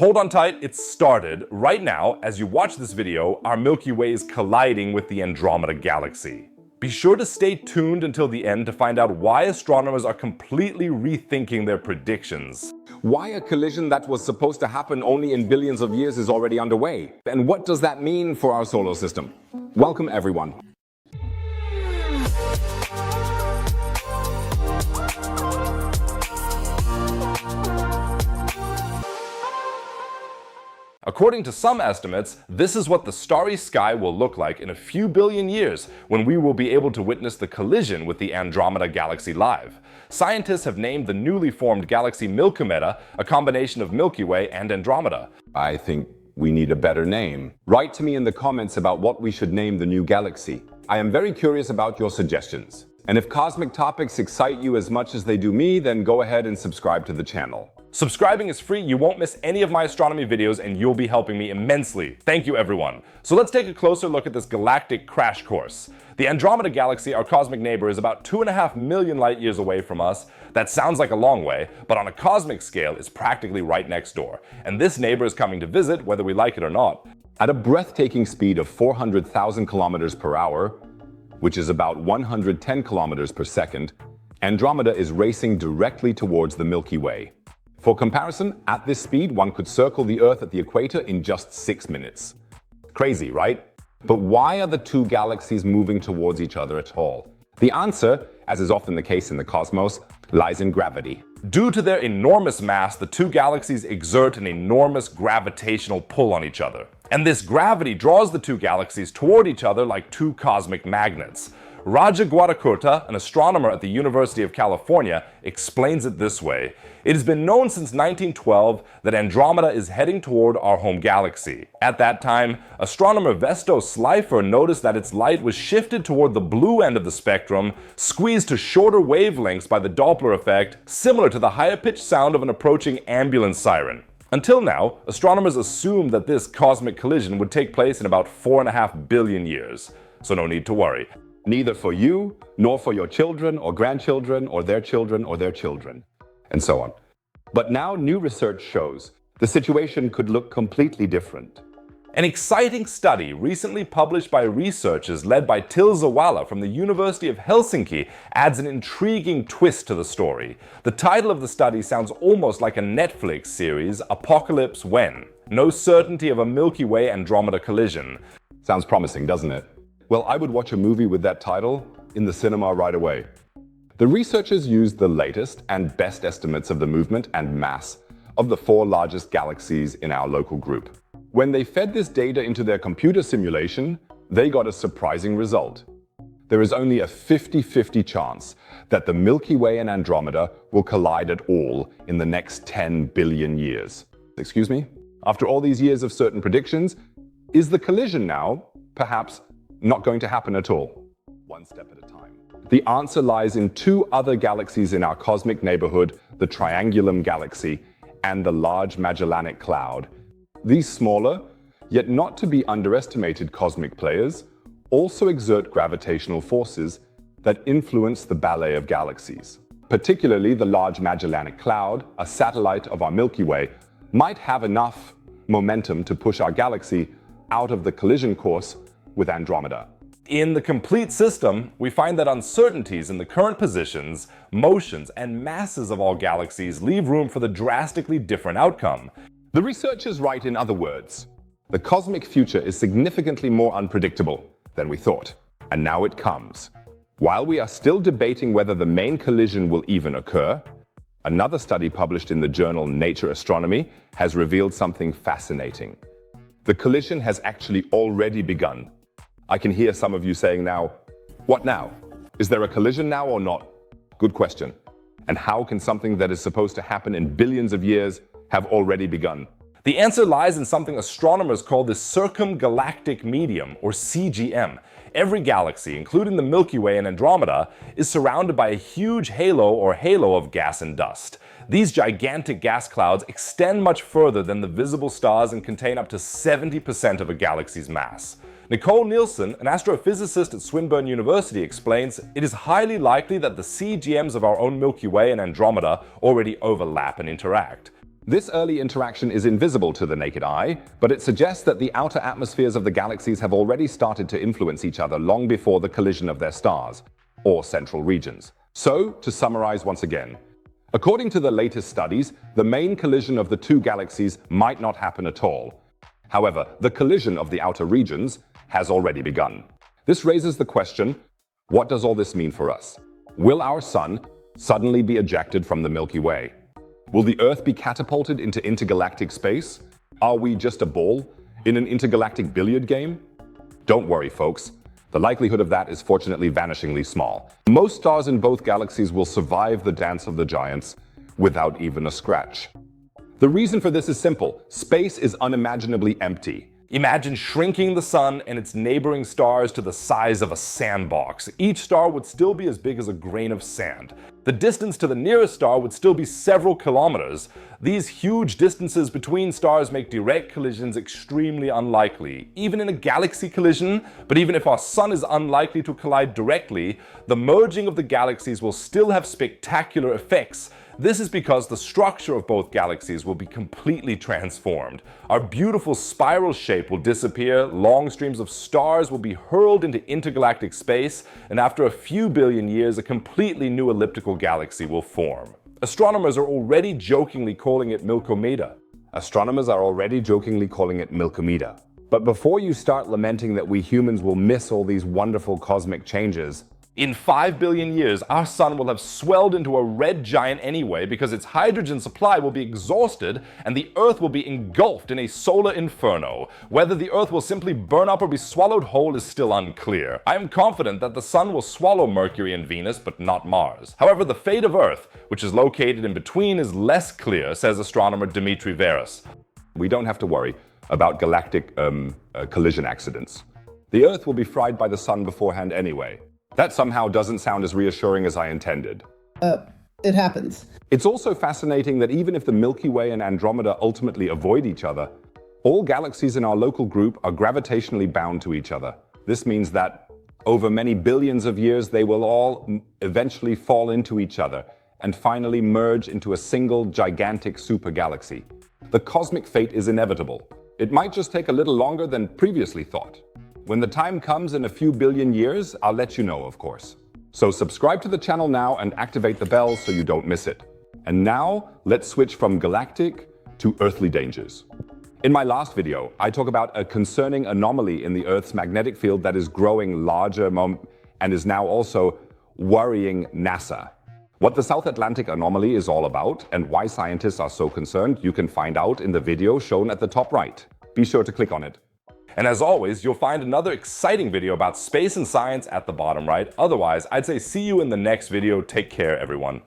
Hold on tight, it's started. Right now, as you watch this video, our Milky Way is colliding with the Andromeda galaxy. Be sure to stay tuned until the end to find out why astronomers are completely rethinking their predictions. Why a collision that was supposed to happen only in billions of years is already underway? And what does that mean for our solar system? Welcome everyone. According to some estimates, this is what the starry sky will look like in a few billion years when we will be able to witness the collision with the Andromeda galaxy live. Scientists have named the newly formed galaxy Milkomeda, a combination of Milky Way and Andromeda. I think we need a better name. Write to me in the comments about what we should name the new galaxy. I am very curious about your suggestions. And if cosmic topics excite you as much as they do me, then go ahead and subscribe to the channel. Subscribing is free, you won't miss any of my astronomy videos, and you'll be helping me immensely. Thank you everyone. So let's take a closer look at this galactic crash course. The Andromeda galaxy, our cosmic neighbor, is about 2.5 million light years away from us. That sounds like a long way, but on a cosmic scale, it's practically right next door. And this neighbor is coming to visit whether we like it or not. At a breathtaking speed of 400,000 kilometers per hour, which is about 110 kilometers per second, Andromeda is racing directly towards the Milky Way. For comparison, at this speed, one could circle the Earth at the equator in just 6 minutes. Crazy, right? But why are the two galaxies moving towards each other at all? The answer, as is often the case in the cosmos, lies in gravity. Due to their enormous mass, the two galaxies exert an enormous gravitational pull on each other. And this gravity draws the two galaxies toward each other like two cosmic magnets. Raja Guadakurta, an astronomer at the University of California, explains it this way. It has been known since 1912 that Andromeda is heading toward our home galaxy. At that time, astronomer Vesto Slipher noticed that its light was shifted toward the blue end of the spectrum, squeezed to shorter wavelengths by the Doppler effect, similar to the higher-pitched sound of an approaching ambulance siren. Until now, astronomers assumed that this cosmic collision would take place in about 4.5 billion years. So no need to worry. Neither for you, nor for your children or grandchildren or their children or their children, and so on. But now new research shows the situation could look completely different. An exciting study recently published by researchers led by Tilsa Walla from the University of Helsinki adds an intriguing twist to the story. The title of the study sounds almost like a Netflix series, Apocalypse When. No certainty of a Milky Way Andromeda collision. Sounds promising, doesn't it? Well, I would watch a movie with that title in the cinema right away. The researchers used the latest and best estimates of the movement and mass of the 4 largest galaxies in our local group. When they fed this data into their computer simulation, they got a surprising result. There is only a 50-50 chance that the Milky Way and Andromeda will collide at all in the next 10 billion years. Excuse me? After all these years of certain predictions, is the collision now, perhaps, not going to happen at all? One step at a time. The answer lies in 2 other galaxies in our cosmic neighborhood, the Triangulum Galaxy and the Large Magellanic Cloud. These smaller, yet not to be underestimated cosmic players, also exert gravitational forces that influence the ballet of galaxies. Particularly the Large Magellanic Cloud, a satellite of our Milky Way, might have enough momentum to push our galaxy out of the collision course with Andromeda. In the complete system, we find that uncertainties in the current positions, motions, and masses of all galaxies leave room for the drastically different outcome. The researchers write in other words, the cosmic future is significantly more unpredictable than we thought. And now it comes. While we are still debating whether the main collision will even occur, another study published in the journal Nature Astronomy has revealed something fascinating. The collision has actually already begun. I can hear some of you saying now, what now? Is there a collision now or not? Good question. And how can something that is supposed to happen in billions of years have already begun? The answer lies in something astronomers call the circumgalactic medium, or CGM. Every galaxy, including the Milky Way and Andromeda, is surrounded by a huge halo of gas and dust. These gigantic gas clouds extend much further than the visible stars and contain up to 70% of a galaxy's mass. Nicole Nielsen, an astrophysicist at Swinburne University, explains it is highly likely that the CGMs of our own Milky Way and Andromeda already overlap and interact. This early interaction is invisible to the naked eye, but it suggests that the outer atmospheres of the galaxies have already started to influence each other long before the collision of their stars, or central regions. So, to summarize once again, according to the latest studies, the main collision of the two galaxies might not happen at all. However, the collision of the outer regions has already begun. This raises the question, what does all this mean for us? Will our Sun suddenly be ejected from the Milky Way? Will the Earth be catapulted into intergalactic space? Are we just a ball in an intergalactic billiard game? Don't worry, folks. The likelihood of that is fortunately vanishingly small. Most stars in both galaxies will survive the dance of the giants without even a scratch. The reason for this is simple. Space is unimaginably empty. Imagine shrinking the sun and its neighboring stars to the size of a sandbox. Each star would still be as big as a grain of sand. The distance to the nearest star would still be several kilometers. These huge distances between stars make direct collisions extremely unlikely, even in a galaxy collision. But even if our sun is unlikely to collide directly, the merging of the galaxies will still have spectacular effects. This is because the structure of both galaxies will be completely transformed. Our beautiful spiral shape will disappear, long streams of stars will be hurled into intergalactic space, and after a few billion years, a completely new elliptical galaxy will form. Astronomers are already jokingly calling it Milky Way. But before you start lamenting that we humans will miss all these wonderful cosmic changes, in 5 billion years, our sun will have swelled into a red giant anyway because its hydrogen supply will be exhausted and the Earth will be engulfed in a solar inferno. Whether the Earth will simply burn up or be swallowed whole is still unclear. I am confident that the sun will swallow Mercury and Venus, but not Mars. However, the fate of Earth, which is located in between, is less clear, says astronomer Dmitry Veras. We don't have to worry about galactic collision accidents. The Earth will be fried by the sun beforehand anyway. That somehow doesn't sound as reassuring as I intended. It happens. It's also fascinating that even if the Milky Way and Andromeda ultimately avoid each other, all galaxies in our local group are gravitationally bound to each other. This means that over many billions of years, they will all eventually fall into each other and finally merge into a single gigantic supergalaxy. The cosmic fate is inevitable. It might just take a little longer than previously thought. When the time comes in a few billion years, I'll let you know, of course. So subscribe to the channel now and activate the bell so you don't miss it. And now, let's switch from galactic to earthly dangers. In my last video, I talk about a concerning anomaly in the Earth's magnetic field that is growing larger and is now also worrying NASA. What the South Atlantic anomaly is all about and why scientists are so concerned, you can find out in the video shown at the top right. Be sure to click on it. And as always, you'll find another exciting video about space and science at the bottom right. Otherwise, I'd say see you in the next video. Take care, everyone.